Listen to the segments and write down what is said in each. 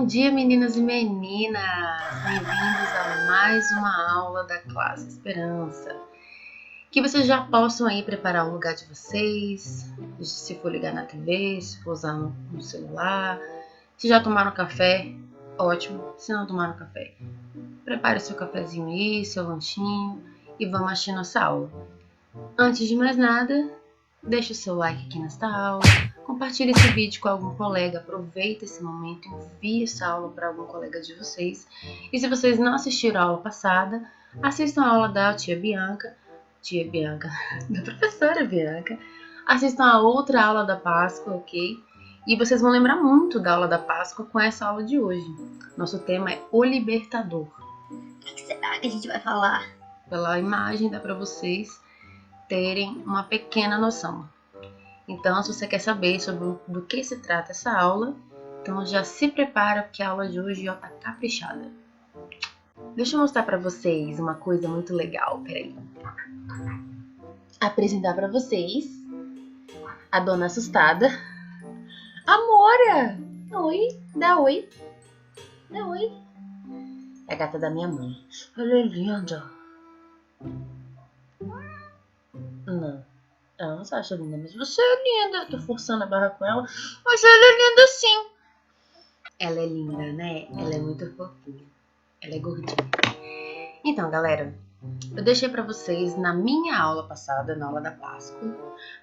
dia, meninos e meninas! Bem-vindos a mais uma aula da classe Esperança. Que vocês já possam aí preparar o lugar de vocês, se for ligar na TV, se for usar no celular. Se já tomaram café, ótimo. Se não tomaram café, prepare seu cafezinho aí, seu lanchinho e vamos assistir nossa aula. Antes de mais nada, deixe o seu like aqui nesta aula. Compartilhe esse vídeo com algum colega, aproveita esse momento e envie essa aula para algum colega de vocês. E se vocês não assistiram a aula passada, assistam a aula da tia Bianca, da professora Bianca. Assistam a outra aula da Páscoa, ok? E vocês vão lembrar muito da aula da Páscoa com essa aula de hoje. Nosso tema é o Libertador. O que será que a gente vai falar? Pela imagem dá para vocês terem uma pequena noção. Então, se você quer saber sobre do que se trata essa aula, então já se prepara porque a aula de hoje já tá caprichada. Deixa eu mostrar para vocês uma coisa muito legal, peraí. Apresentar para vocês a dona assustada. Amora! Oi, dá oi. Dá oi. É a gata da minha mãe. Ela é linda. Não. Ela não se acha linda, mas você é linda. Eu tô forçando a barra com ela, mas ela é linda sim. Ela é linda, né? Ela é muito fofinha. Ela é gordinha. Então, galera, eu deixei pra vocês na minha aula passada, na aula da Páscoa,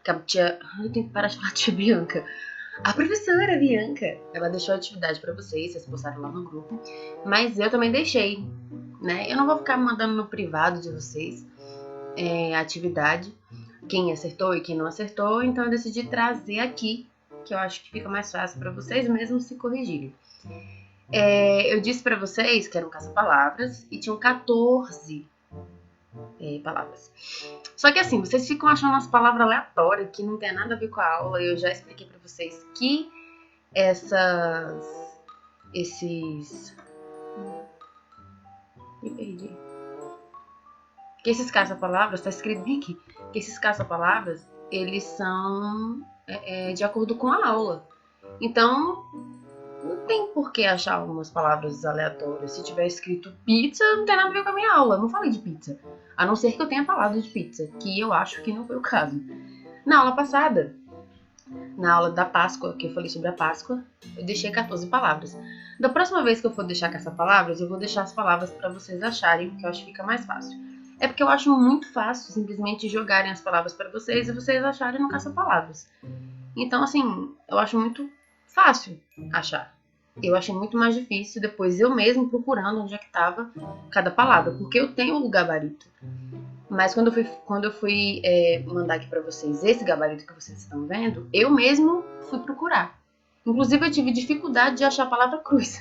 que a tia... Eu tenho que parar de falar tia Bianca. A professora Bianca, ela deixou a atividade pra vocês postaram lá no grupo, mas eu também deixei, né? Eu não vou ficar mandando no privado de vocês a atividade, quem acertou e quem não acertou, então eu decidi trazer aqui, que eu acho que fica mais fácil para vocês mesmos se corrigirem. Eu disse para vocês que era um caça-palavras e tinham 14 palavras. Só que assim, vocês ficam achando umas palavras aleatórias que não tem nada a ver com a aula, e eu já expliquei para vocês que Me perdi. Que esses caça-palavras, tá escrito bem aqui, que esses caça-palavras, eles são de acordo com a aula. Então, não tem por que achar algumas palavras aleatórias. Se tiver escrito pizza, não tem nada a ver com a minha aula. Eu não falei de pizza. A não ser que eu tenha falado de pizza, que eu acho que não foi o caso. Na aula passada, na aula da Páscoa, que eu falei sobre a Páscoa, eu deixei 14 palavras. Da próxima vez que eu for deixar caça-palavras, eu vou deixar as palavras para vocês acharem, porque eu acho que fica mais fácil. É porque eu acho muito fácil simplesmente jogarem as palavras para vocês e vocês acharem no caça-palavras. Então, assim, eu acho muito fácil achar. Eu achei muito mais difícil depois eu mesmo procurando onde é que estava cada palavra, porque eu tenho o gabarito. Mas quando eu fui mandar aqui para vocês esse gabarito que vocês estão vendo, eu mesmo fui procurar. Inclusive, eu tive dificuldade de achar a palavra cruz.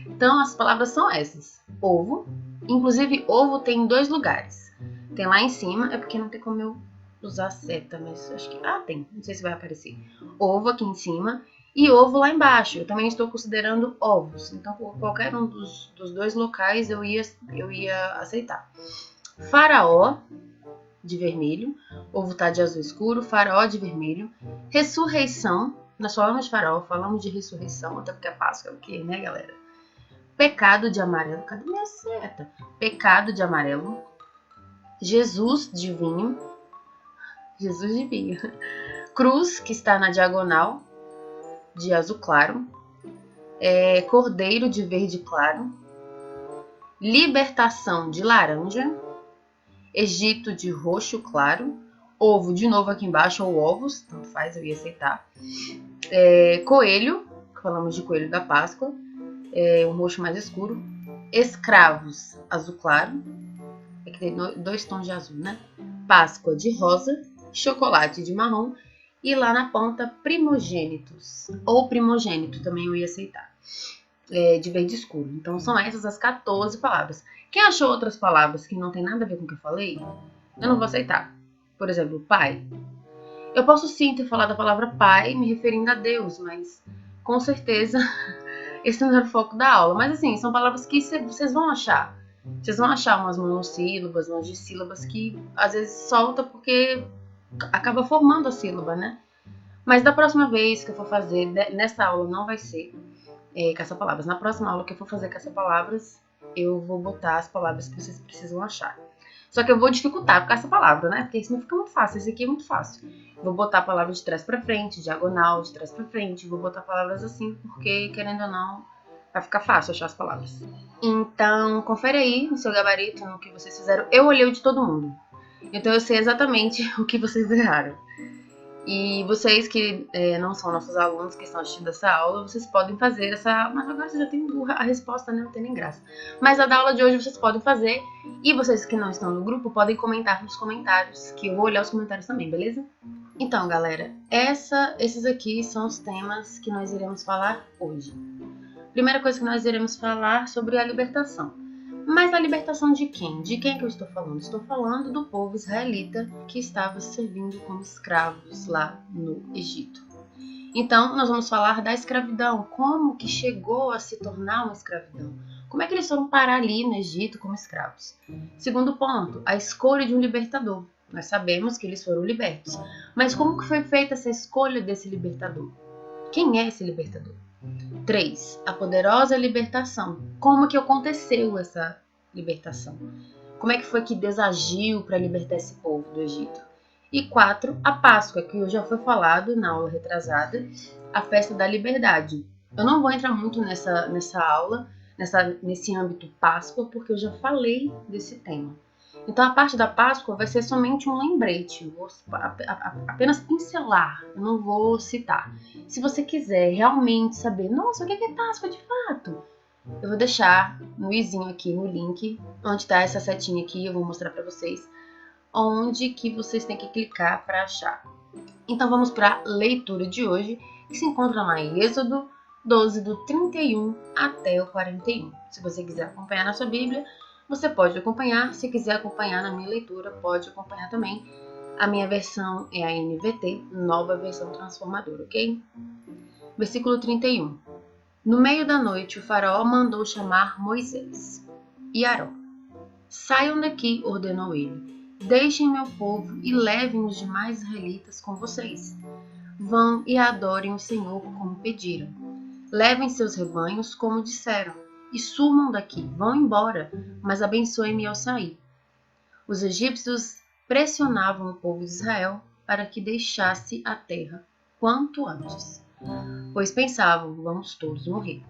Então, as palavras são essas. Ovo. Inclusive, ovo tem em 2 lugares. Tem lá em cima, é porque não tem como eu usar seta, mas acho que... tem. Não sei se vai aparecer. Ovo aqui em cima e ovo lá embaixo. Eu também estou considerando ovos. Então, por qualquer um dos 2 locais, eu ia aceitar. Faraó, de vermelho. Ovo tá de azul escuro. Faraó de vermelho. Ressurreição. Nós falamos de faraó, falamos de ressurreição, até porque a Páscoa é o quê, né, galera? Pecado de amarelo. Cadê minha seta? Pecado de amarelo. Jesus de vinho. Jesus de vinho. Cruz, que está na diagonal, de azul claro. Cordeiro de verde claro. Libertação de laranja. Egito de roxo claro. Ovo de novo aqui embaixo, ou ovos, tanto faz, eu ia aceitar. Coelho, falamos de coelho da Páscoa. Um roxo mais escuro. Escravos, azul claro. Aqui tem 2 tons de azul, né? Páscoa de rosa. Chocolate de marrom. E lá na ponta, primogênitos. Ou primogênito, também eu ia aceitar. De verde escuro. Então são essas as 14 palavras. Quem achou outras palavras que não tem nada a ver com o que eu falei, eu não vou aceitar. Por exemplo, pai. Eu posso sim ter falado a palavra pai me referindo a Deus, mas com certeza esse não era o foco da aula. Mas assim, são palavras que vocês vão achar. Vocês vão achar umas monossílabas, umas dissílabas que às vezes solta porque acaba formando a sílaba, né? Mas da próxima vez que eu for fazer, nessa aula não vai ser. caça-palavras. Na próxima aula que eu for fazer caça-palavras, eu vou botar as palavras que vocês precisam achar. Só que eu vou dificultar com essa palavra, né? Porque isso não fica muito fácil. Esse aqui é muito fácil. Vou botar a palavra de trás pra frente, diagonal, de trás pra frente. Vou botar palavras assim, porque, querendo ou não, vai ficar fácil achar as palavras. Então, confere aí no seu gabarito, no que vocês fizeram. Eu olhei o de todo mundo. Então, eu sei exatamente o que vocês erraram. E vocês que não são nossos alunos que estão assistindo essa aula, vocês podem fazer essa... Mas agora você já tem a resposta, né? Não tem nem graça. Mas a da aula de hoje vocês podem fazer. E vocês que não estão no grupo podem comentar nos comentários, que eu vou olhar os comentários também, beleza? Então, galera, esses aqui são os temas que nós iremos falar hoje. Primeira coisa que nós iremos falar sobre a libertação. Mas a libertação de quem? De quem que eu estou falando? Estou falando do povo israelita que estava servindo como escravos lá no Egito. Então, nós vamos falar da escravidão. Como que chegou a se tornar uma escravidão? Como é que eles foram parar ali no Egito como escravos? Segundo ponto, a escolha de um libertador. Nós sabemos que eles foram libertos. Mas como que foi feita essa escolha desse libertador? Quem é esse libertador? 3. A poderosa libertação. Como que aconteceu essa libertação? Como é que foi que Deus agiu para libertar esse povo do Egito? E 4. A Páscoa, que já foi falado na aula retrasada, a festa da liberdade. Eu não vou entrar muito nessa aula, nesse âmbito Páscoa, porque eu já falei desse tema. Então, a parte da Páscoa vai ser somente um lembrete. Eu vou apenas pincelar, eu não vou citar. Se você quiser realmente saber, nossa, o que é Páscoa de fato? Eu vou deixar no izinho aqui, no link, onde está essa setinha aqui, eu vou mostrar para vocês, onde que vocês têm que clicar para achar. Então, vamos para a leitura de hoje, que se encontra lá em Êxodo 12, do 31 até o 41. Se você quiser acompanhar na sua Bíblia, você pode acompanhar. Se quiser acompanhar na minha leitura, pode acompanhar também. A minha versão é a NVT, nova versão transformadora, ok? Versículo 31. No meio da noite, o faraó mandou chamar Moisés e Arão. Saiam daqui, ordenou ele. Deixem meu povo e levem os demais israelitas com vocês. Vão e adorem o Senhor como pediram. Levem seus rebanhos como disseram. E sumam daqui, vão embora, mas abençoem-me ao sair. Os egípcios pressionavam o povo de Israel para que deixasse a terra quanto antes, pois pensavam, vamos todos morrer.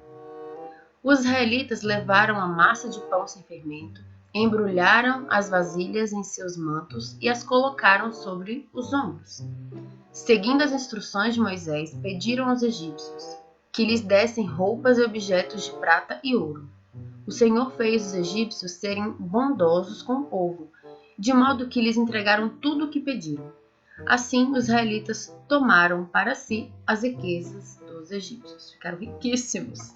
Os israelitas levaram a massa de pão sem fermento, embrulharam as vasilhas em seus mantos e as colocaram sobre os ombros. Seguindo as instruções de Moisés, pediram aos egípcios que lhes dessem roupas e objetos de prata e ouro. O Senhor fez os egípcios serem bondosos com o povo, de modo que lhes entregaram tudo o que pediram. Assim, os israelitas tomaram para si as riquezas dos egípcios. Ficaram riquíssimos.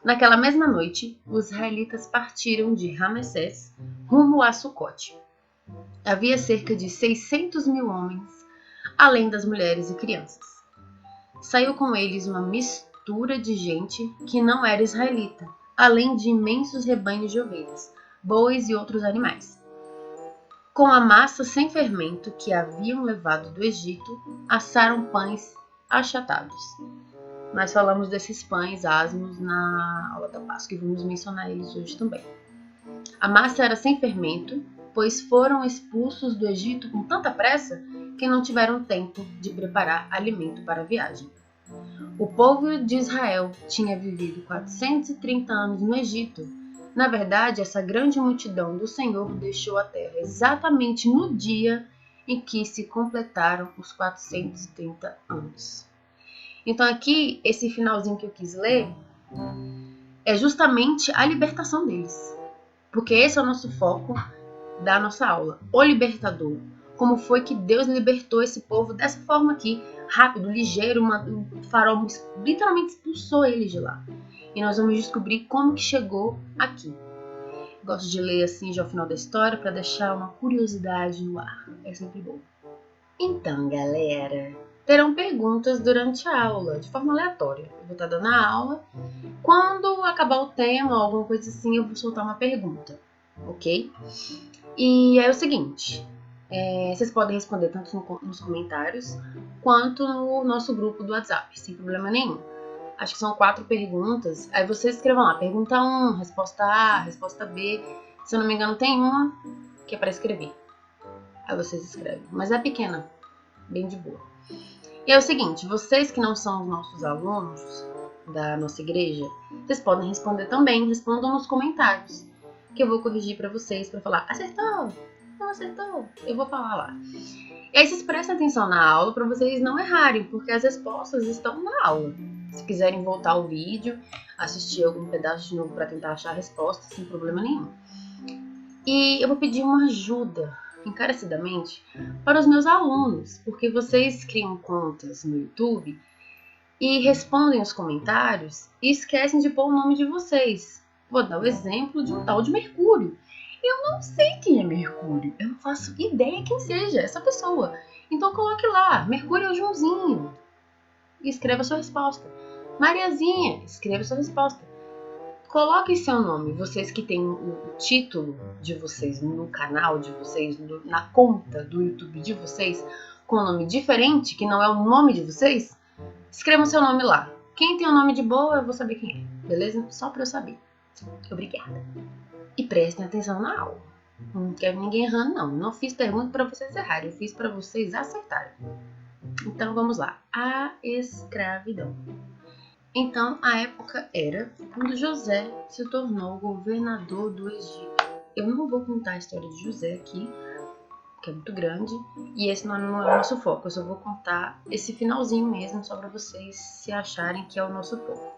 Naquela mesma noite, os israelitas partiram de Ramessés rumo a Sucote. Havia cerca de 600 mil homens, além das mulheres e crianças. Saiu com eles uma mistura de gente que não era israelita, além de imensos rebanhos de ovelhas, bois e outros animais. Com a massa sem fermento que haviam levado do Egito, assaram pães achatados. Nós falamos desses pães asmos na aula da Páscoa e vamos mencionar eles hoje também. A massa era sem fermento, pois foram expulsos do Egito com tanta pressa que não tiveram tempo de preparar alimento para a viagem. O povo de Israel tinha vivido 430 anos no Egito. Na verdade, essa grande multidão do Senhor deixou a terra exatamente no dia em que se completaram os 430 anos. Então aqui, esse finalzinho que eu quis ler é justamente a libertação deles. Porque esse é o nosso foco da nossa aula, o libertador. Como foi que Deus libertou esse povo dessa forma aqui, rápido, ligeiro, o faraó literalmente expulsou eles de lá. E nós vamos descobrir como que chegou aqui. Gosto de ler assim já o final da história para deixar uma curiosidade no ar. É sempre bom. Então, galera, terão perguntas durante a aula, de forma aleatória. Eu vou estar dando a aula. Quando acabar o tema, alguma coisa assim, eu vou soltar uma pergunta, ok? E é o seguinte, vocês podem responder tanto nos comentários, quanto no nosso grupo do WhatsApp, sem problema nenhum. Acho que são 4 perguntas. Aí vocês escrevam lá, pergunta 1, resposta A, resposta B. Se eu não me engano, tem uma que é para escrever. Aí vocês escrevem. Mas é pequena, bem de boa. E é o seguinte, vocês que não são os nossos alunos da nossa igreja, vocês podem responder também. Respondam nos comentários, que eu vou corrigir para vocês, para falar, acertou, não acertou. Eu vou falar lá. E aí vocês prestem atenção na aula para vocês não errarem, porque as respostas estão na aula. Se quiserem voltar ao vídeo, assistir algum pedaço de novo para tentar achar a resposta, sem problema nenhum. E eu vou pedir uma ajuda, encarecidamente, para os meus alunos, porque vocês criam contas no YouTube e respondem os comentários e esquecem de pôr o nome de vocês. Vou dar o exemplo de um tal de Mercúrio. Eu não sei quem é Mercúrio, eu não faço ideia quem seja essa pessoa. Então coloque lá, Mercúrio é o Joãozinho, e escreva sua resposta. Mariazinha, escreva sua resposta. Coloque seu nome, vocês que têm o título de vocês no canal de vocês, na conta do YouTube de vocês, com um nome diferente, que não é o nome de vocês, escrevam seu nome lá. Quem tem o nome de boa, eu vou saber quem é, beleza? Só pra eu saber. Obrigada. E prestem atenção na aula. Não quero ninguém errando, não. Não fiz pergunta para vocês errarem, eu fiz para vocês acertarem. Então vamos lá. A escravidão. Então a época era quando José se tornou governador do Egito. Eu não vou contar a história de José aqui, que é muito grande, e esse não é o nosso foco. Eu só vou contar esse finalzinho mesmo, só para vocês se acharem que é o nosso foco.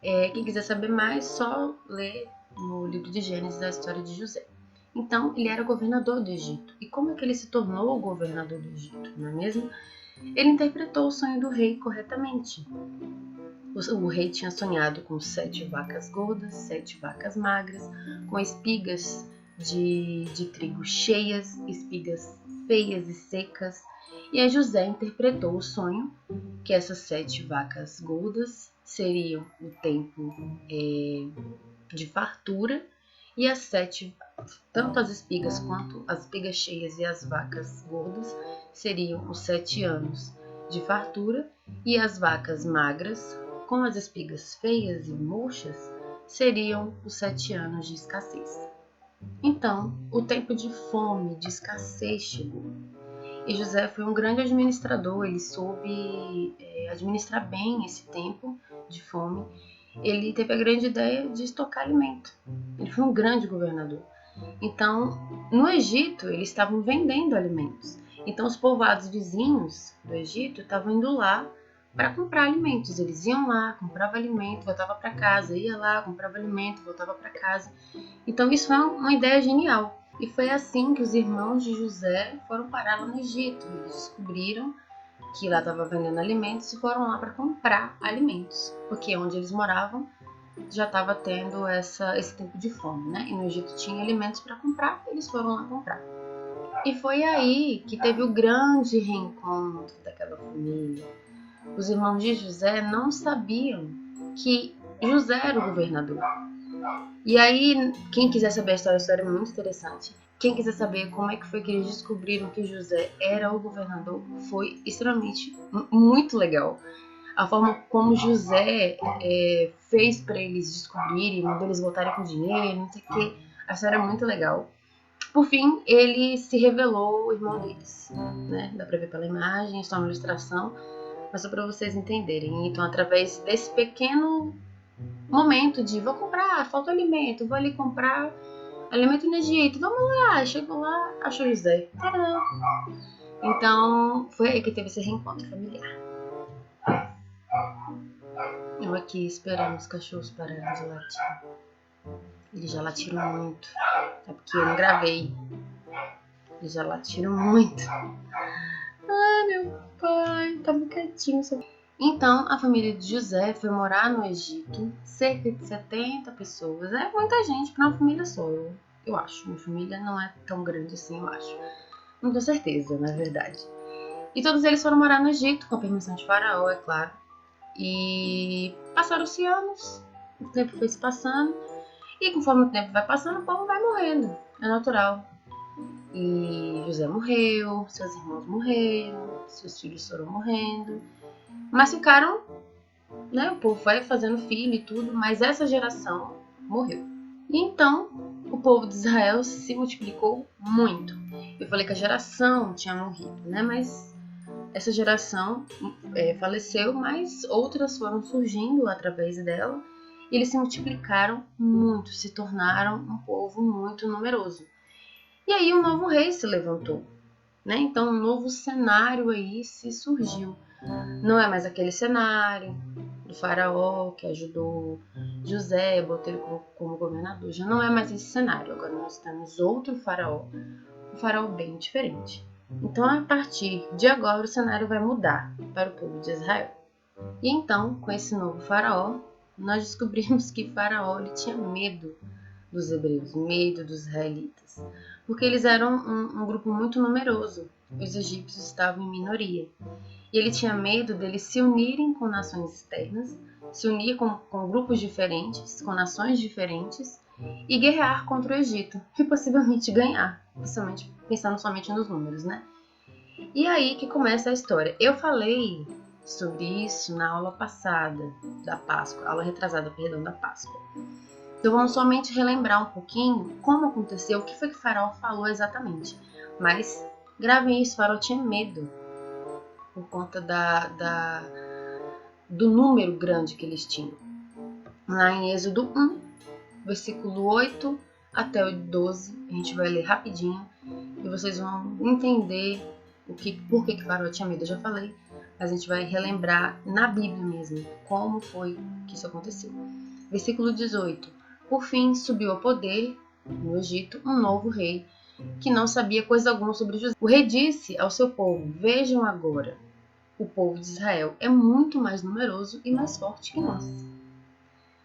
Quem quiser saber mais, só ler no livro de Gênesis a história de José. Então, ele era governador do Egito. E como é que ele se tornou governador do Egito, não é mesmo? Ele interpretou o sonho do rei corretamente. O rei tinha sonhado com 7 vacas gordas, 7 vacas magras, com espigas de trigo cheias, espigas feias e secas. E aí José interpretou o sonho que essas 7 vacas gordas seriam o tempo de fartura, e as 7, tanto as espigas quanto as espigas cheias e as vacas gordas, seriam os 7 anos de fartura, e as vacas magras, com as espigas feias e murchas, seriam os 7 anos de escassez. Então, o tempo de fome, de escassez chegou. E José foi um grande administrador, ele soube administrar bem esse tempo de fome. Ele teve a grande ideia de estocar alimento. Ele foi um grande governador. Então, no Egito, eles estavam vendendo alimentos. Então, os povoados vizinhos do Egito estavam indo lá para comprar alimentos. Eles iam lá, compravam alimento, voltavam para casa, ia lá, comprava alimento, voltava para casa. Então, isso foi uma ideia genial. E foi assim que os irmãos de José foram parar lá no Egito. Eles descobriram que lá estava vendendo alimentos e foram lá para comprar alimentos, porque onde eles moravam já estava tendo esse tempo de fome, né? E no Egito tinha alimentos para comprar, eles foram lá comprar. E foi aí que teve o grande reencontro daquela família. Os irmãos de José não sabiam que José era o governador. E aí, quem quiser saber a história é muito interessante. Quem quiser saber como é que foi que eles descobriram que José era o governador, foi extremamente muito legal. A forma como José fez para eles descobrirem, mandou eles voltarem com dinheiro, não sei o que. A história é muito legal. Por fim, ele se revelou o irmão deles, né? Dá para ver pela imagem, está uma ilustração, mas só para vocês entenderem. Então, através desse pequeno momento de vou comprar, falta alimento, vou ali comprar alimento no Egito, vamos lá, chegou lá, achou José. Tadã! Então, foi aí que teve esse reencontro familiar. Eu aqui esperando os cachorros pararem de latir. Eles já latiram muito. É porque eu não gravei. Eles já latiram muito. Ah, meu pai, tá muito quietinho. Então, a família de José foi morar no Egito. Cerca de 70 pessoas. É muita gente para uma família só, eu acho. Minha família não é tão grande assim, eu acho. Não tenho certeza, na verdade. E todos eles foram morar no Egito, com a permissão de Faraó, é claro. E passaram-se anos, o tempo foi se passando, e conforme o tempo vai passando, o povo vai morrendo, é natural. E José morreu, seus irmãos morreram, seus filhos foram morrendo, mas ficaram né? O povo vai fazendo filho e tudo, mas essa geração morreu. E então o povo de Israel se multiplicou muito. Eu falei que a geração tinha morrido, né? Mas essa geração faleceu, mas outras foram surgindo através dela. E eles se multiplicaram muito, se tornaram um povo muito numeroso. E aí um novo rei se levantou, né? Então um novo cenário aí se surgiu. Não é mais aquele cenário do faraó que ajudou José, botou ele como governador. Já não é mais esse cenário. Agora nós temos outro faraó, um faraó bem diferente. Então, a partir de agora, o cenário vai mudar para o povo de Israel. E então, com esse novo faraó, nós descobrimos que faraó ele tinha medo dos hebreus, medo dos israelitas, porque eles eram um grupo muito numeroso. Os egípcios estavam em minoria. E ele tinha medo deles se unirem com nações externas, se unir com grupos diferentes, com nações diferentes, e guerrear contra o Egito, e possivelmente ganhar, possivelmente pensando somente nos números, né? E aí que começa a história. Eu falei sobre isso na aula passada da Páscoa, aula retrasada, perdão, da Páscoa. Então vamos somente relembrar um pouquinho como aconteceu, o que foi que Faraó falou exatamente. Mas gravem isso, Faraó tinha medo por conta do número grande que eles tinham. Lá em Êxodo 1, versículo 8 até o 12, a gente vai ler rapidinho e vocês vão entender por que Faraó tinha medo. Eu já falei, mas a gente vai relembrar na Bíblia mesmo como foi que isso aconteceu. Versículo 18. Por fim, subiu ao poder no Egito um novo rei que não sabia coisa alguma sobre José. O rei disse ao seu povo: vejam agora, o povo de Israel é muito mais numeroso e mais forte que nós.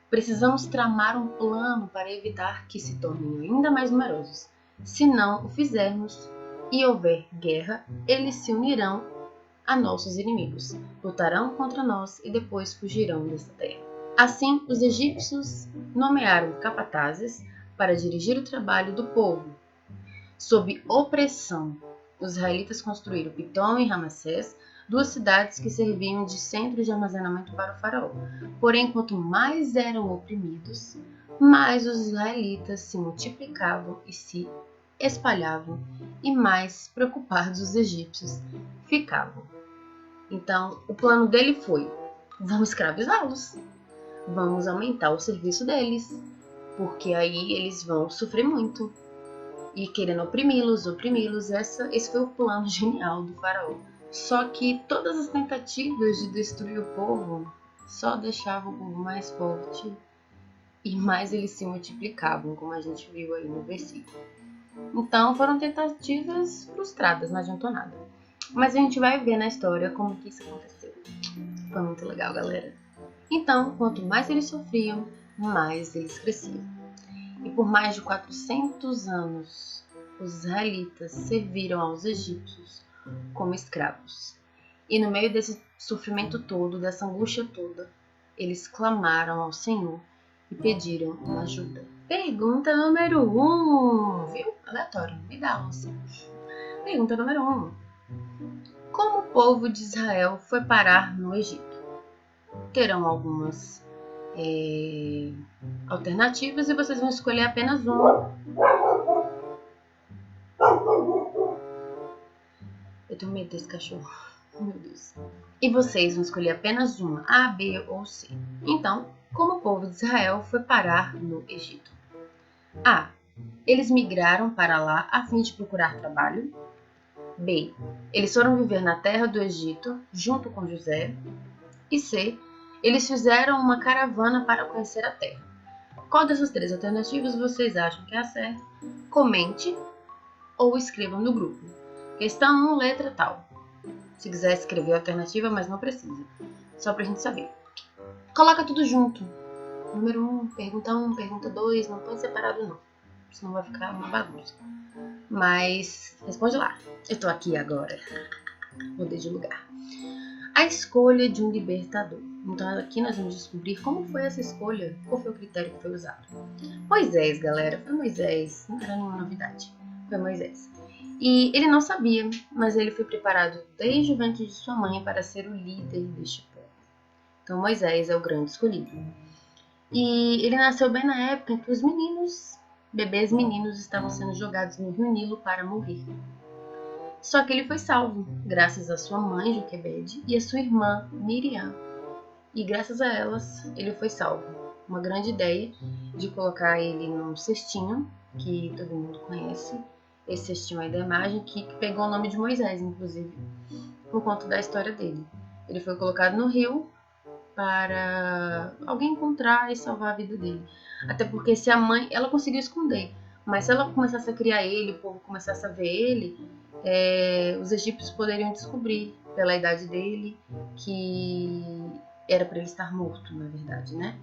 Precisamos tramar um plano para evitar que se tornem ainda mais numerosos. Se não o fizermos e houver guerra, eles se unirão a nossos inimigos, lutarão contra nós e depois fugirão dessa terra. Assim, os egípcios nomearam capatazes para dirigir o trabalho do povo. Sob opressão, os israelitas construíram Pitom e Ramsés, duas cidades que serviam de centro de armazenamento para o faraó. Porém, quanto mais eram oprimidos, mais os israelitas se multiplicavam e se espalhavam, e mais preocupados os egípcios ficavam. Então, o plano dele foi: vamos escravizá-los, vamos aumentar o serviço deles, porque aí eles vão sofrer muito. E querendo oprimi-los, esse foi o plano genial do faraó. Só que todas as tentativas de destruir o povo só deixavam o povo mais forte e mais eles se multiplicavam, como a gente viu aí no versículo. Então foram tentativas frustradas, não adiantou nada. Mas a gente vai ver na história como que isso aconteceu. Foi muito legal, galera. Então, quanto mais eles sofriam, mais eles cresciam. E por mais de 400 anos, os israelitas serviram aos egípcios como escravos. E no meio desse sofrimento todo, dessa angústia toda, eles clamaram ao Senhor e pediram uma ajuda. Pergunta número 1, viu? Aleatório, me dá onça. Pergunta número 1. Como o povo de Israel foi parar no Egito? Terão algumas alternativas e vocês vão escolher apenas uma. Eu tenho medo desse cachorro. Meu Deus. E vocês vão escolher apenas uma, A, B ou C. Então, como o povo de Israel foi parar no Egito? A. Eles migraram para lá a fim de procurar trabalho. B. Eles foram viver na terra do Egito junto com José. E C. Eles fizeram uma caravana para conhecer a terra. Qual dessas três alternativas vocês acham que é a certa? Comente ou escrevam no grupo. Questão 1, letra tal. Se quiser escrever a alternativa, mas não precisa. Só pra gente saber. Coloca tudo junto. Número 1, pergunta 2, não põe separado não. Senão vai ficar uma bagunça. Mas responde lá. Eu tô aqui agora. Mudei de lugar. A escolha de um libertador. Então aqui nós vamos descobrir como foi essa escolha, qual foi o critério que foi usado. Moisés, galera, foi Moisés, não era nenhuma novidade, foi Moisés. E ele não sabia, mas ele foi preparado desde o ventre de sua mãe para ser o líder deste povo. Então Moisés é o grande escolhido. E ele nasceu bem na época em que os bebês meninos, estavam sendo jogados no rio Nilo para morrer. Só que ele foi salvo, graças à sua mãe, Joquebede, e à sua irmã, Miriam. E graças a elas, ele foi salvo. Uma grande ideia de colocar ele num cestinho, que todo mundo conhece. Esse cestinho aí da imagem, que pegou o nome de Moisés, inclusive, por conta da história dele. Ele foi colocado no rio para alguém encontrar e salvar a vida dele. Até porque se a mãe, ela conseguiu esconder, mas se ela começasse a criar ele, o povo começasse a ver ele, os egípcios poderiam descobrir pela idade dele que era para ele estar morto, na verdade, né?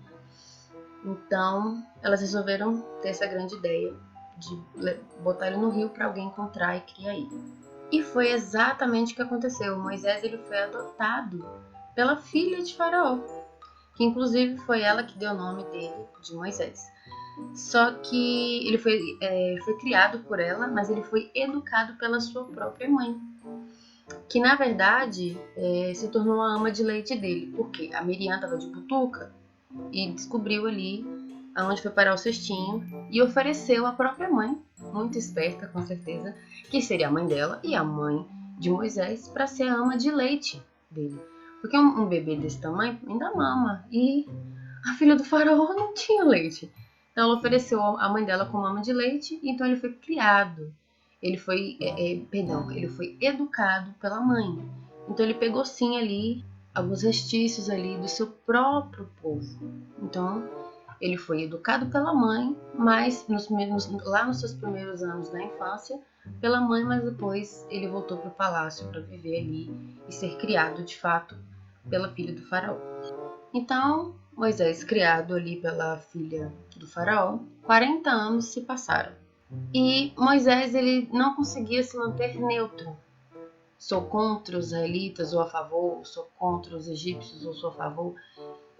Então, elas resolveram ter essa grande ideia de botar ele no rio para alguém encontrar e criar ele. E foi exatamente o que aconteceu. Moisés ele foi adotado pela filha de Faraó, que inclusive foi ela que deu o nome dele de Moisés. Só que ele foi criado por ela, mas ele foi educado pela sua própria mãe, que na verdade se tornou a ama de leite dele, porque a Miriam estava de butuca e descobriu ali aonde foi parar o cestinho e ofereceu à própria mãe, muito esperta com certeza, que seria a mãe dela e a mãe de Moisés, para ser a ama de leite dele. Porque um bebê desse tamanho ainda mama, e a filha do faraó não tinha leite. Então ela ofereceu a mãe dela como ama de leite, e então ele foi criado. Ele foi, ele foi educado pela mãe. Então ele pegou sim ali alguns restícios ali do seu próprio povo. Então ele foi educado pela mãe, mas lá nos seus primeiros anos da infância, pela mãe, mas depois ele voltou para o palácio para viver ali e ser criado de fato pela filha do faraó. Então, Moisés, criado ali pela filha do faraó, 40 anos se passaram. E Moisés ele não conseguia se manter neutro. Sou contra os israelitas ou a favor, sou contra os egípcios ou sou a favor.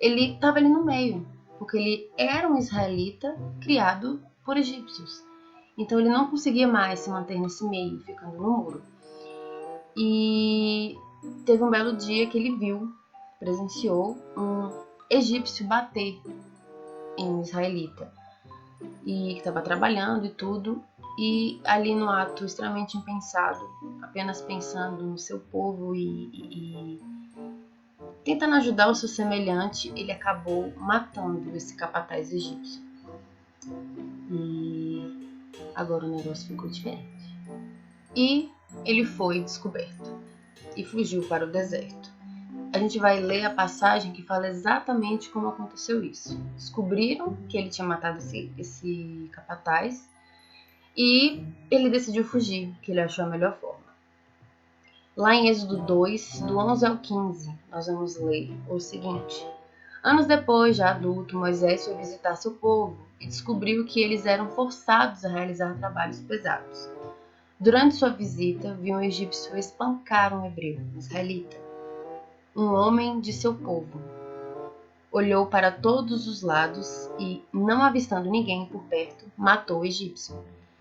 Ele estava ali no meio, porque ele era um israelita criado por egípcios. Então ele não conseguia mais se manter nesse meio, ficando no muro. E teve um belo dia que ele presenciou um egípcio bater em um israelita. E que estava trabalhando e tudo. E ali no ato extremamente impensado, apenas pensando no seu povo e tentando ajudar o seu semelhante, ele acabou matando esse capataz egípcio. E agora o negócio ficou diferente. E ele foi descoberto e fugiu para o deserto. A gente vai ler a passagem que fala exatamente como aconteceu isso. Descobriram que ele tinha matado esse capataz e ele decidiu fugir, que ele achou a melhor forma. Lá em Êxodo 2, do 11 ao 15, nós vamos ler o seguinte. Anos depois, já adulto, Moisés foi visitar seu povo e descobriu que eles eram forçados a realizar trabalhos pesados. Durante sua visita, viu um egípcio espancar um hebreu, um israelita, um homem de seu povo. Olhou para todos os lados e, não avistando ninguém por perto, matou o egípcio.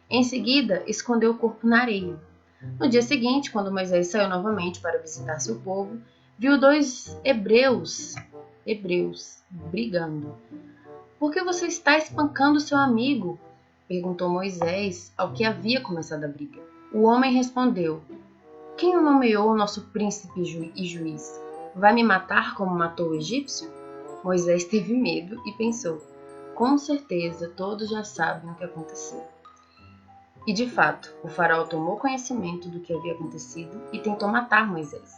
Em seguida, escondeu o corpo na areia. No dia seguinte, quando Moisés saiu novamente para visitar seu povo, viu dois hebreus brigando. Por que você está espancando seu amigo? Perguntou Moisés ao que havia começado a briga. O homem respondeu: Quem o nomeou nosso príncipe e juiz? Vai me matar como matou o egípcio? Moisés teve medo e pensou: com certeza todos já sabem o que aconteceu. E de fato, o faraó tomou conhecimento do que havia acontecido e tentou matar Moisés.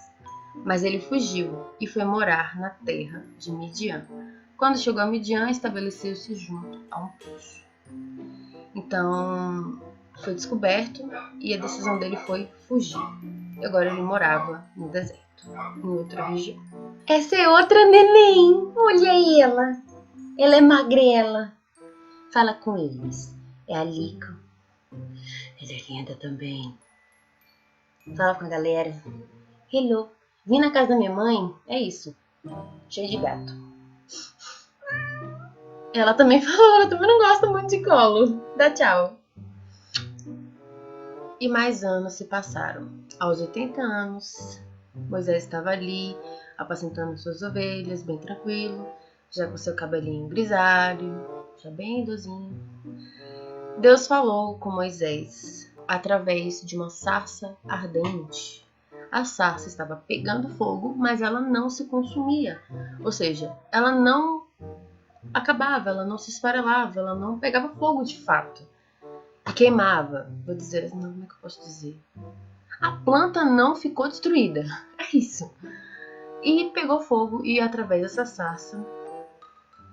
Mas ele fugiu e foi morar na terra de Midian. Quando chegou a Midian, estabeleceu-se junto a um poço. Então, foi descoberto e a decisão dele foi fugir. E agora ele morava no deserto, em outra região. Essa é outra neném. Olha ela. Ela é magrela. Fala com eles. É a Lico. Ela é linda também. Fala com a galera. Hello. Vim na casa da minha mãe. É isso. Cheio de gato. Ela também falou, ela também não gosta muito de colo. Dá tchau. E mais anos se passaram. Aos 80 anos, Moisés estava ali, apacentando suas ovelhas, bem tranquilo, já com seu cabelinho grisalho, já bem idosinho. Deus falou com Moisés através de uma sarça ardente. A sarça estava pegando fogo, mas ela não se consumia. Ou seja, ela não acabava, ela não se esfarelava, ela não pegava fogo de fato. E queimava. Vou dizer assim, não, como é que eu posso dizer? A planta não ficou destruída. É isso. E pegou fogo, e através dessa sarça,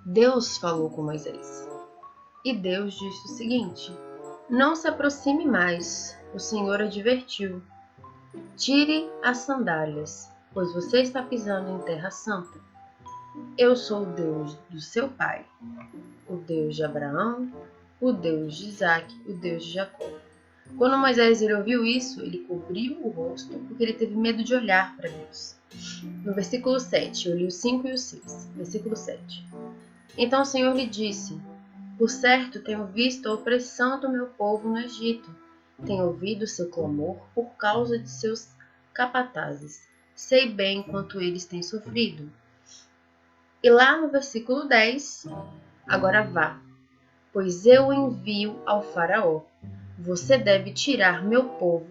Deus falou com Moisés. E Deus disse o seguinte: não se aproxime mais, o Senhor advertiu. Tire as sandálias, pois você está pisando em terra santa. Eu sou o Deus do seu pai, o Deus de Abraão, o Deus de Isaque, o Deus de Jacó. Quando Moisés ouviu isso, ele cobriu o rosto, porque ele teve medo de olhar para Deus. No versículo 7, eu li o 5 e o 6. Versículo 7. Então o Senhor lhe disse: por certo, tenho visto a opressão do meu povo no Egito. Tenho ouvido seu clamor por causa de seus capatazes. Sei bem quanto eles têm sofrido. E lá no versículo 10, agora vá, pois eu envio ao faraó. Você deve tirar meu povo,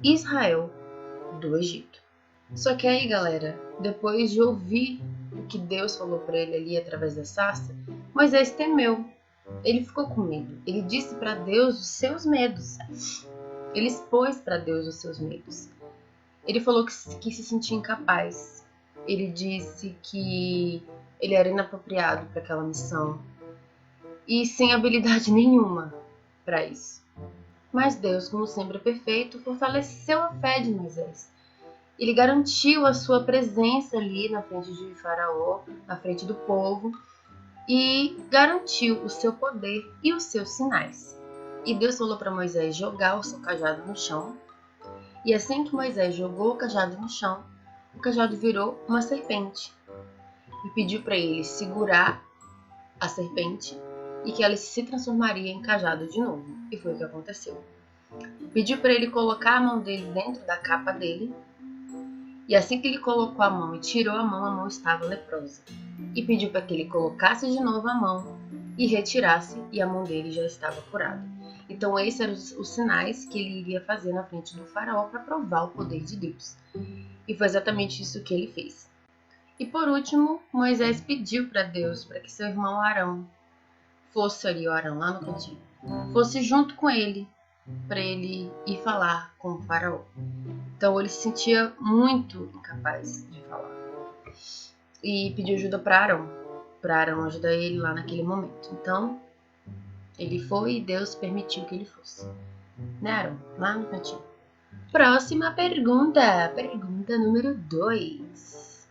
Israel, do Egito. Só que aí, galera, depois de ouvir o que Deus falou para ele ali através da sarça, Moisés temeu. Ele ficou com medo. Ele disse para Deus os seus medos. Ele expôs para Deus os seus medos. Ele falou que se sentia incapaz. Ele disse que ele era inapropriado para aquela missão e sem habilidade nenhuma para isso. Mas Deus, como sempre é perfeito, fortaleceu a fé de Moisés. Ele garantiu a sua presença ali na frente de Faraó, na frente do povo, e garantiu o seu poder e os seus sinais. E Deus falou para Moisés jogar o seu cajado no chão. E assim que Moisés jogou o cajado no chão, o cajado virou uma serpente. E pediu para ele segurar a serpente e que ela se transformaria em cajado de novo. E foi o que aconteceu. Pediu para ele colocar a mão dele dentro da capa dele. E assim que ele colocou a mão e tirou a mão estava leprosa. E pediu para que ele colocasse de novo a mão e retirasse, e a mão dele já estava curada. Então esses eram os sinais que ele iria fazer na frente do faraó para provar o poder de Deus. E foi exatamente isso que ele fez. E por último, Moisés pediu para Deus para que seu irmão Arão fosse ali, o Arão lá no cantinho, fosse junto com ele, para ele ir falar com o faraó. Então ele se sentia muito incapaz de falar. E pediu ajuda para Arão ajudar ele lá naquele momento. Então ele foi e Deus permitiu que ele fosse. Né, Arão? Lá no cantinho. Próxima pergunta. Pergunta número 2.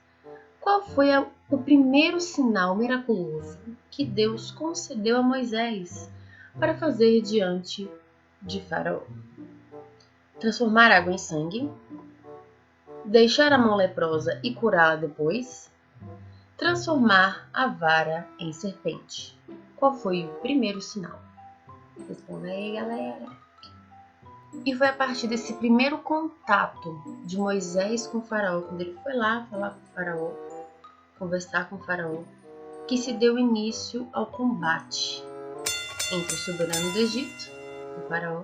Qual foi o primeiro sinal miraculoso que Deus concedeu a Moisés para fazer diante de Faraó? Transformar água em sangue? Deixar a mão leprosa e curá-la depois? Transformar a vara em serpente? Qual foi o primeiro sinal? Responda aí, galera. E foi a partir desse primeiro contato de Moisés com o faraó, quando ele foi lá falar com o faraó, conversar com o faraó, que se deu início ao combate entre o soberano do Egito, o faraó,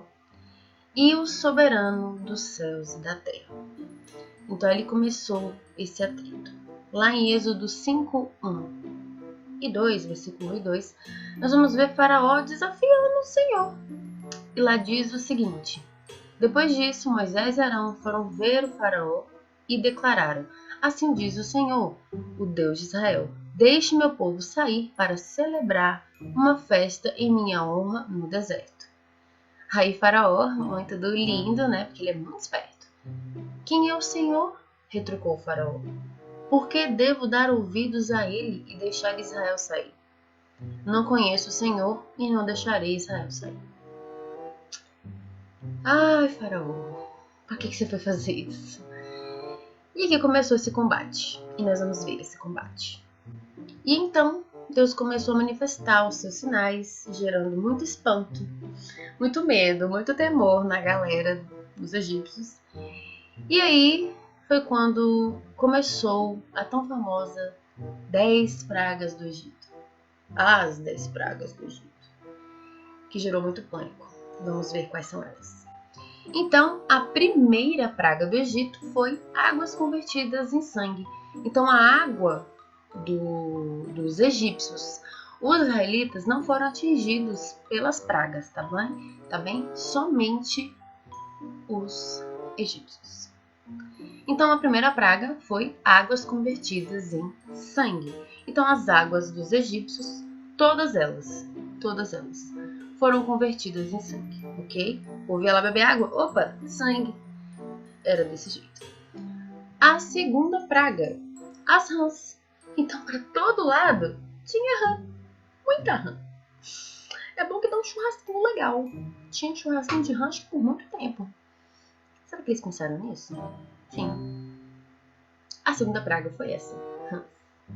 e o soberano dos céus e da terra. Então ele começou esse atrito. Lá em Êxodo 5, 1 e 2, versículo 1 e 2, nós vamos ver Faraó desafiando o Senhor. E lá diz o seguinte: depois disso, Moisés e Arão foram ver o Faraó e declararam: assim diz o Senhor, o Deus de Israel: deixe meu povo sair para celebrar uma festa em minha honra no deserto. Aí Faraó, muito do lindo, né? Porque ele é muito esperto. Quem é o Senhor? Retrucou o Faraó. Por que devo dar ouvidos a ele e deixar Israel sair? Não conheço o Senhor e não deixarei Israel sair. Ai, Faraó, por que você foi fazer isso? E aqui começou esse combate. E nós vamos ver esse combate. E então, Deus começou a manifestar os seus sinais, gerando muito espanto, muito medo, muito temor na galera dos egípcios. E aí, foi quando começou a tão famosa 10 pragas do Egito. As 10 pragas do Egito, que gerou muito pânico. Vamos ver quais são elas. Então, a primeira praga do Egito foi águas convertidas em sangue. Então, a água dos egípcios, os israelitas não foram atingidos pelas pragas, tá bem? Tá bem? Somente os egípcios. Então, a primeira praga foi águas convertidas em sangue. Então, as águas dos egípcios, todas elas, foram convertidas em sangue, ok? Ouvi ela beber água, opa, sangue. Era desse jeito. A segunda praga, as rãs. Então, para todo lado, tinha rã, muita rã. É bom que dá um churrasquinho legal. Tinha churrasquinho de rã por muito tempo. Será que eles pensaram nisso? Sim. A segunda praga foi essa.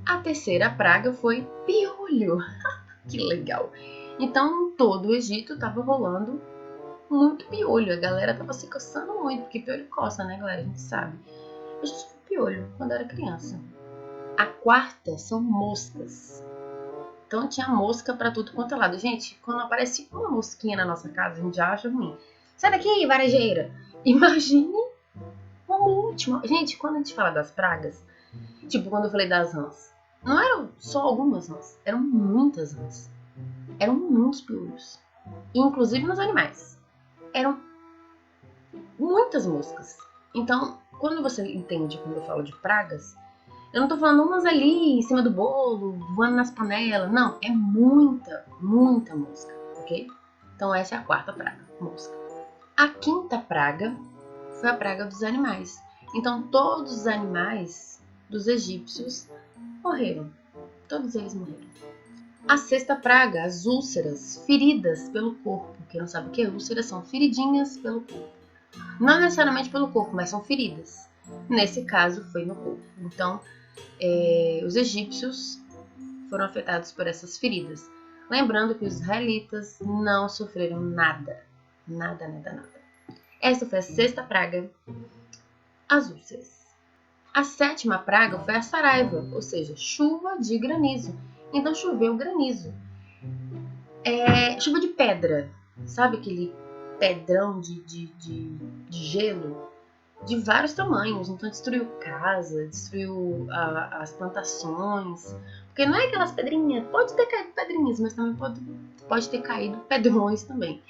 A terceira praga foi piolho. Que legal. Então, todo o Egito estava rolando muito piolho. A galera tava se coçando muito, porque piolho coça, né, galera? A gente sabe. Eu já tive piolho quando era criança. A quarta são moscas. Então tinha mosca pra tudo quanto é lado. Gente, quando aparece uma mosquinha na nossa casa, a gente já acha ruim. Sai daqui, varejeira! Imagine uma última. Gente, quando a gente fala das pragas, tipo quando eu falei das rãs, não eram só algumas rãs, eram muitas rãs. Eram muitos piolhos. Inclusive nos animais. Eram muitas moscas. Então, quando você entende quando eu falo de pragas, eu não tô falando umas ali em cima do bolo, voando nas panelas. Não, é muita, muita mosca, ok? Então essa é a quarta praga, mosca. A quinta praga foi a praga dos animais. Então todos os animais dos egípcios morreram. Todos eles morreram. A sexta praga, as úlceras, feridas pelo corpo. Quem não sabe o que é úlceras, são feridinhas pelo corpo. Não necessariamente pelo corpo, mas são feridas. Nesse caso foi no corpo. Então, os egípcios foram afetados por essas feridas. Lembrando que os israelitas não sofreram nada. Nada, nada, nada. Essa foi a sexta praga, as úlceras. A sétima praga foi a saraiva, ou seja, chuva de granizo. Então choveu granizo. Chuva de pedra, sabe aquele pedrão de gelo? De vários tamanhos, então destruiu casa, destruiu as plantações, porque não é aquelas pedrinhas, pode ter caído pedrinhas, mas também pode ter caído pedrões também.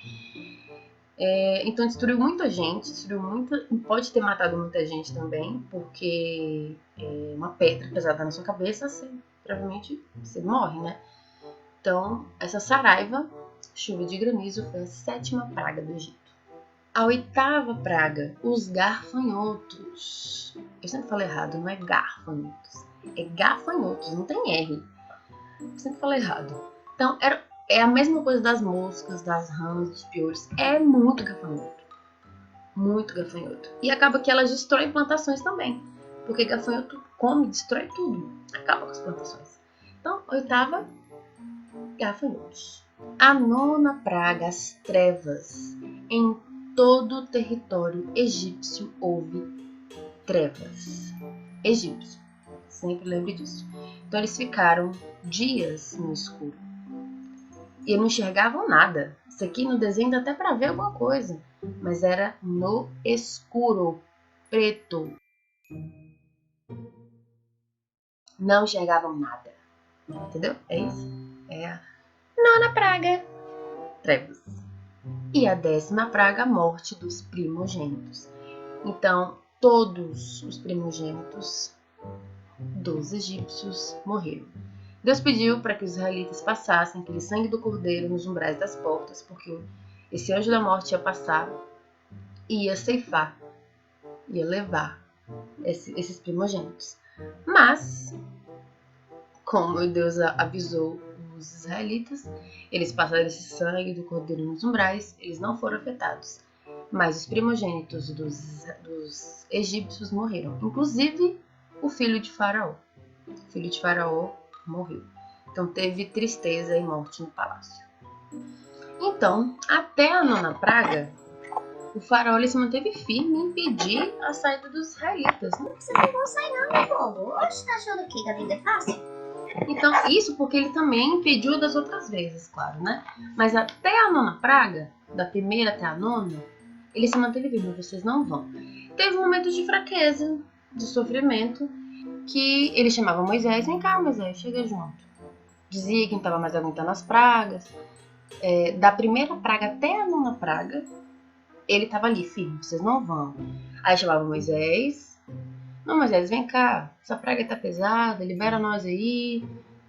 Então destruiu muita gente, pode ter matado muita gente também, porque uma pedra pesada na sua cabeça, provavelmente você morre, né? Então essa saraiva, chuva de granizo, foi a sétima praga do Egito. A oitava praga, os gafanhotos. Eu sempre falo errado, não é gafanhotos. É gafanhotos, não tem R. Eu sempre falo errado. Então, é a mesma coisa das moscas, das rãs, dos piolhos. É muito gafanhoto. Muito gafanhoto. E acaba que elas destroem plantações também. Porque gafanhoto come, destrói tudo. Acaba com as plantações. Então, oitava, gafanhotos. A nona praga, as trevas. Em todo o território egípcio houve trevas. Egípcio, sempre lembre disso. Então eles ficaram dias no escuro e não enxergavam nada. Isso aqui no desenho dá até para ver alguma coisa, mas era no escuro, preto. Não enxergavam nada. Entendeu? É isso? É a nona praga, trevas. E a 10ª praga, a morte dos primogênitos. Então, todos os primogênitos dos egípcios morreram. Deus pediu para que os israelitas passassem aquele sangue do cordeiro nos umbrais das portas, porque esse anjo da morte ia passar e ia ceifar, ia levar esses primogênitos. Mas, como Deus avisou os israelitas, eles passaram esse sangue do cordeiro nos umbrais, eles não foram afetados. Mas os primogênitos dos egípcios morreram, inclusive o filho de Faraó. O filho de Faraó morreu. Então teve tristeza e morte no palácio. Então, até a nona praga, o faraó ele se manteve firme em impedir a saída dos israelitas. Vocês não vão sair não, meu povo. Oxe, tá achando que a vida é fácil? Então, isso porque ele também impediu das outras vezes, claro, né? Mas até a 9ª praga, da primeira até a 9ª, ele se manteve firme, vocês não vão. Teve um momento de fraqueza, de sofrimento, que ele chamava Moisés, vem cá, Moisés, chega junto. Dizia que não estava mais aguentando as pragas. Da primeira praga até a 9ª praga, ele estava ali, firme, vocês não vão. Aí chamava Moisés, não, Moisés, vem cá, essa praga tá pesada, libera nós aí.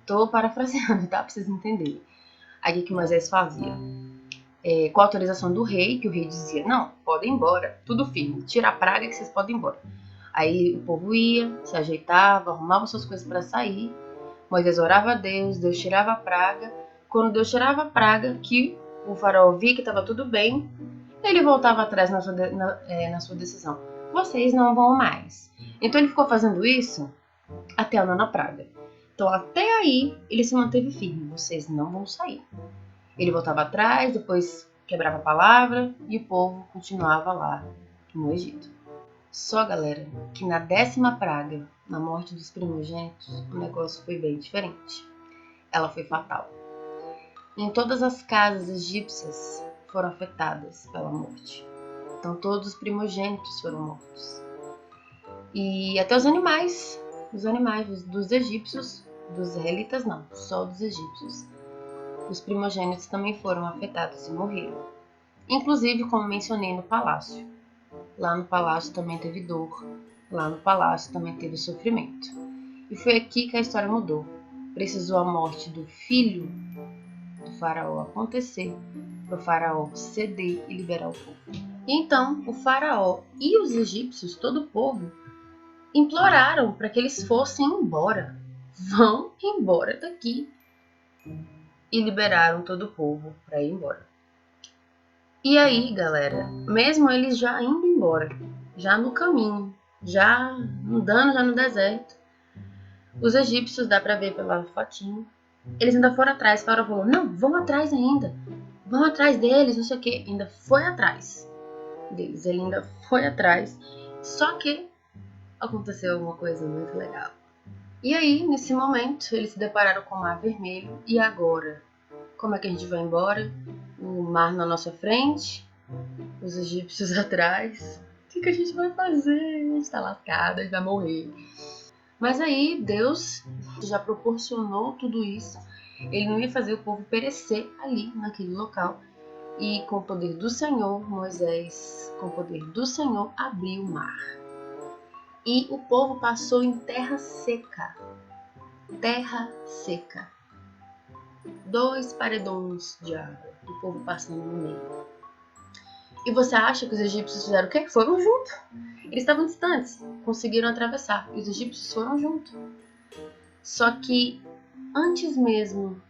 Tô parafraseando, tá? Pra vocês entenderem. Aí o que Moisés fazia? Com a autorização do rei, que o rei dizia, não, podem ir embora, tudo firme, tira a praga que vocês podem ir embora. Aí o povo ia, se ajeitava, arrumava suas coisas para sair. Moisés orava a Deus, Deus tirava a praga. Quando Deus tirava a praga, que o faraó via que estava tudo bem, ele voltava atrás na sua decisão. Vocês não vão mais. Então ele ficou fazendo isso até a 9ª praga. Então até aí ele se manteve firme. Vocês não vão sair. Ele voltava atrás, depois quebrava a palavra e o povo continuava lá no Egito. Só, galera, que na 10ª praga, na morte dos primogênitos, o negócio foi bem diferente. Ela foi fatal. Em todas as casas egípcias foram afetadas pela morte. Então todos os primogênitos foram mortos. E até os animais dos egípcios, dos israelitas não, só dos egípcios. Os primogênitos também foram afetados e morreram. Inclusive, como mencionei, no palácio. Lá no palácio também teve dor. Lá no palácio também teve sofrimento. E foi aqui que a história mudou. Precisou a morte do filho do faraó acontecer para o faraó ceder e liberar o povo. E então, o faraó e os egípcios, todo o povo, imploraram para que eles fossem embora. Vão embora daqui. E liberaram todo o povo para ir embora. E aí, galera, mesmo eles já indo embora, já no caminho, já andando já no deserto, os egípcios, dá pra ver pela fotinho, eles ainda foram atrás. O faraó falou, não, vão atrás ainda, vão atrás deles, não sei o que, ainda foi atrás deles, ele ainda foi atrás, só que aconteceu uma coisa muito legal. E aí, nesse momento, eles se depararam com o Mar Vermelho, e agora? Como é que a gente vai embora? O mar na nossa frente, os egípcios atrás. O que a gente vai fazer? A gente tá lascado, a gente vai morrer. Mas aí Deus já proporcionou tudo isso. Ele não ia fazer o povo perecer ali, naquele local. E com o poder do Senhor, Moisés, com o poder do Senhor, abriu o mar. E o povo passou em terra seca. Terra seca. 2 paredões de água, o povo passando no meio. E você acha que os egípcios fizeram o quê? Foram junto. Eles estavam distantes, conseguiram atravessar. E os egípcios foram junto. Só que antes mesmo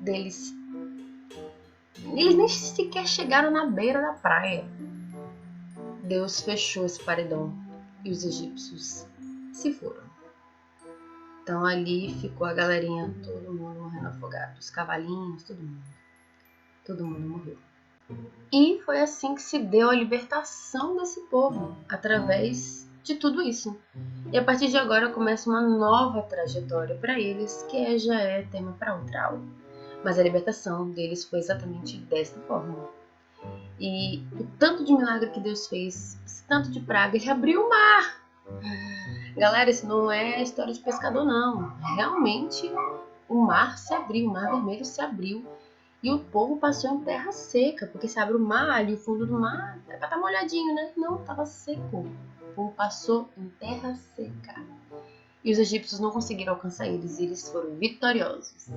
deles, eles nem sequer chegaram na beira da praia. Deus fechou esse paredão e os egípcios se foram. Então ali ficou a galerinha, todo mundo morrendo afogado, os cavalinhos, todo mundo morreu. E foi assim que se deu a libertação desse povo, através de tudo isso. E a partir de agora começa uma nova trajetória para eles, que já é tema para outra aula. Mas a libertação deles foi exatamente desta forma. E o tanto de milagre que Deus fez, esse tanto de praga, ele abriu o mar. Galera, isso não é história de pescador, não. Realmente o mar se abriu, o mar vermelho se abriu. E o povo passou em terra seca, porque se abre o mar e o fundo do mar é pra estar molhadinho, né? Não, estava seco. O povo passou em terra seca. E os egípcios não conseguiram alcançar eles, e eles foram vitoriosos.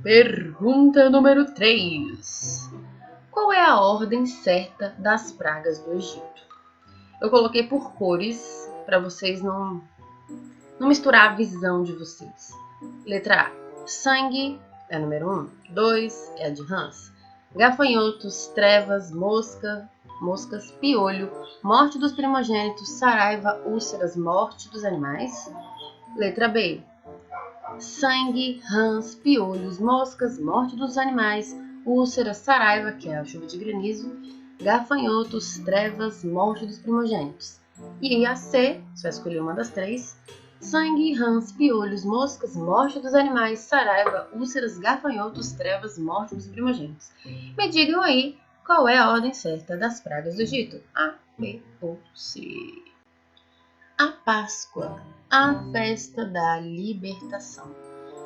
Pergunta número 3. Qual é a ordem certa das pragas do Egito? Eu coloquei por cores, para vocês não misturar a visão de vocês. Letra A, sangue é a número 1. 2 é a de rãs. Gafanhotos, trevas, moscas, piolho, morte dos primogênitos, saraiva, úlceras, morte dos animais. Letra B, sangue, rãs, piolhos, moscas, morte dos animais, úlceras, saraiva, que é a chuva de granizo, gafanhotos, trevas, morte dos primogênitos. E a C, você vai escolher uma das 3, sangue, rãs, piolhos, moscas, morte dos animais, saraiva, úlceras, gafanhotos, trevas, morte dos primogênitos. Me digam aí qual é a ordem certa das pragas do Egito. A, B ou C? A Páscoa, a festa da libertação.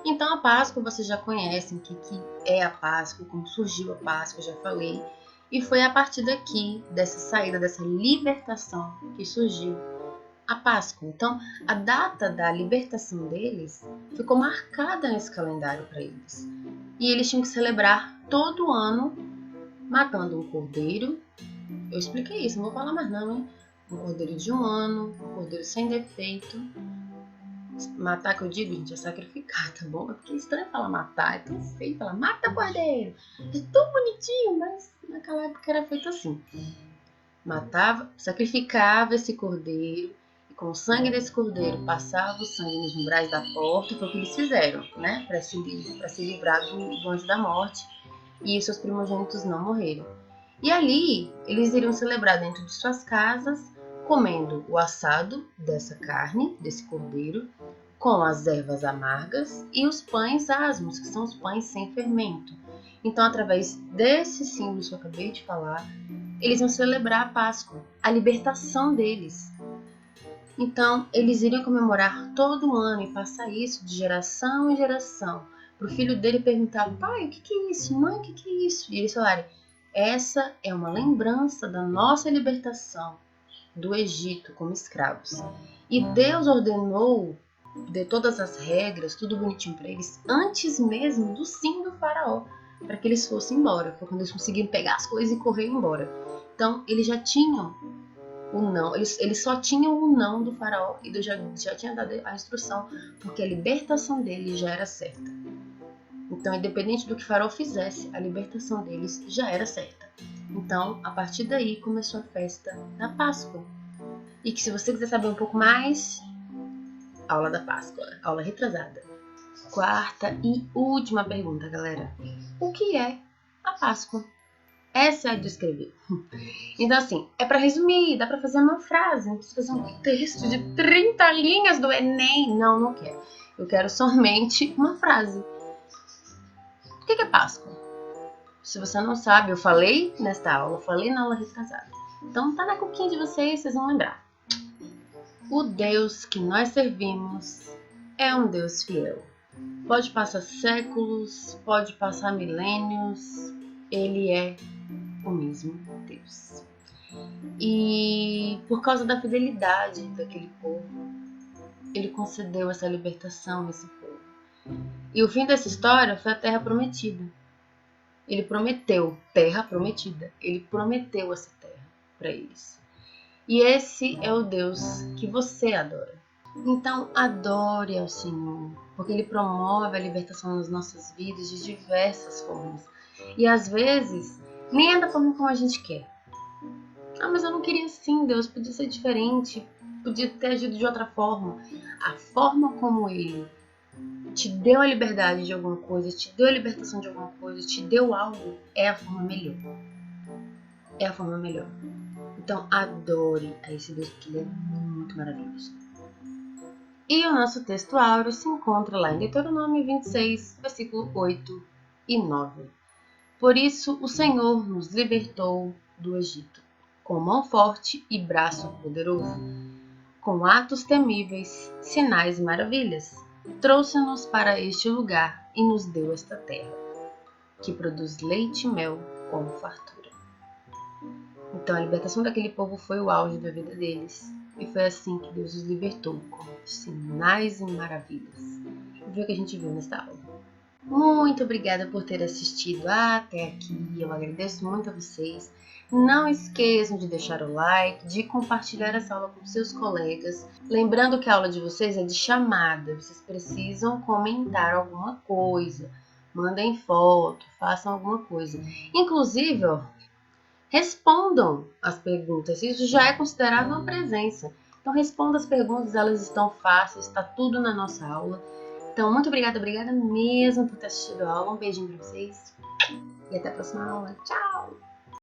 Então a Páscoa vocês já conhecem o que é a Páscoa, como surgiu a Páscoa, já falei. E foi a partir daqui, dessa saída, dessa libertação, que surgiu a Páscoa. Então a data da libertação deles ficou marcada nesse calendário para eles. E eles tinham que celebrar todo ano, matando um cordeiro. Eu expliquei isso, não vou falar mais não, hein? Um cordeiro de 1 ano, um cordeiro sem defeito. Matar, que eu digo, gente, é sacrificar, tá bom? É porque é estranho falar matar, é tão feio falar mata cordeiro. É tão bonitinho, mas naquela época era feito assim. Matava, sacrificava esse cordeiro, e com o sangue desse cordeiro passava o sangue nos umbrais da porta, foi o que eles fizeram, né? Para se livrar do anjo da morte, e seus primogênitos não morreram. E ali, eles iriam celebrar dentro de suas casas, comendo o assado dessa carne, desse cordeiro, com as ervas amargas e os pães asmos, que são os pães sem fermento. Então, através desses símbolos que eu acabei de falar, eles iam celebrar a Páscoa, a libertação deles. Então, eles iriam comemorar todo ano e passar isso de geração em geração, para o filho dele perguntar: pai, o que é isso? Mãe, o que é isso? E eles falarem: essa é uma lembrança da nossa libertação do Egito como escravos. E Deus ordenou, deu todas as regras, tudo bonitinho para eles, antes mesmo do sim do faraó, para que eles fossem embora. Foi quando eles conseguiram pegar as coisas e correr embora. Então, eles já tinham o não, eles só tinham o não do faraó e Deus já tinha dado a instrução, porque a libertação deles já era certa. Então, independente do que o faraó fizesse, a libertação deles já era certa. Então, a partir daí começou a festa da Páscoa. E que se você quiser saber um pouco mais, aula da Páscoa, aula retrasada. Quarta e última pergunta, galera. O que é a Páscoa? Essa é a de escrever. Então, assim, é para resumir, dá para fazer uma frase, não precisa fazer um texto de 30 linhas do Enem. Não, não quero. Eu quero somente uma frase. O que é Páscoa? Se você não sabe, eu falei nesta aula, falei na aula retrasada. Então tá na coquinha de vocês vão lembrar. O Deus que nós servimos é um Deus fiel. Pode passar séculos, pode passar milênios, Ele é o mesmo Deus. E por causa da fidelidade daquele povo, Ele concedeu essa libertação a esse povo. E o fim dessa história foi a Terra Prometida. Ele prometeu, terra prometida, Ele prometeu essa terra para eles. E esse é o Deus que você adora. Então, adore ao Senhor, porque Ele promove a libertação nas nossas vidas de diversas formas. E às vezes, nem é da forma como a gente quer. Ah, mas eu não queria assim, Deus, podia ser diferente, podia ter agido de outra forma. A forma como Ele te deu a liberdade de alguma coisa, te deu a libertação de alguma coisa, te deu algo, é a forma melhor. É a forma melhor. Então, adore a esse Deus, porque Ele é muito maravilhoso. E o nosso texto áureo se encontra lá em Deuteronômio 26, versículo 8 e 9. Por isso o Senhor nos libertou do Egito, com mão forte e braço poderoso, com atos temíveis, sinais e maravilhas. Trouxe-nos para este lugar e nos deu esta terra, que produz leite e mel com fartura. Então a libertação daquele povo foi o auge da vida deles. E foi assim que Deus os libertou, com sinais e maravilhas. Foi o que a gente viu nesta aula. Muito obrigada por ter assistido até aqui. Eu agradeço muito a vocês. Não esqueçam de deixar o like, de compartilhar essa aula com seus colegas. Lembrando que a aula de vocês é de chamada. Vocês precisam comentar alguma coisa. Mandem foto, façam alguma coisa. Inclusive, respondam as perguntas. Isso já é considerado uma presença. Então, responda as perguntas, elas estão fáceis, está tudo na nossa aula. Então, muito obrigada mesmo por ter assistido a aula. Um beijinho para vocês e até a próxima aula. Tchau!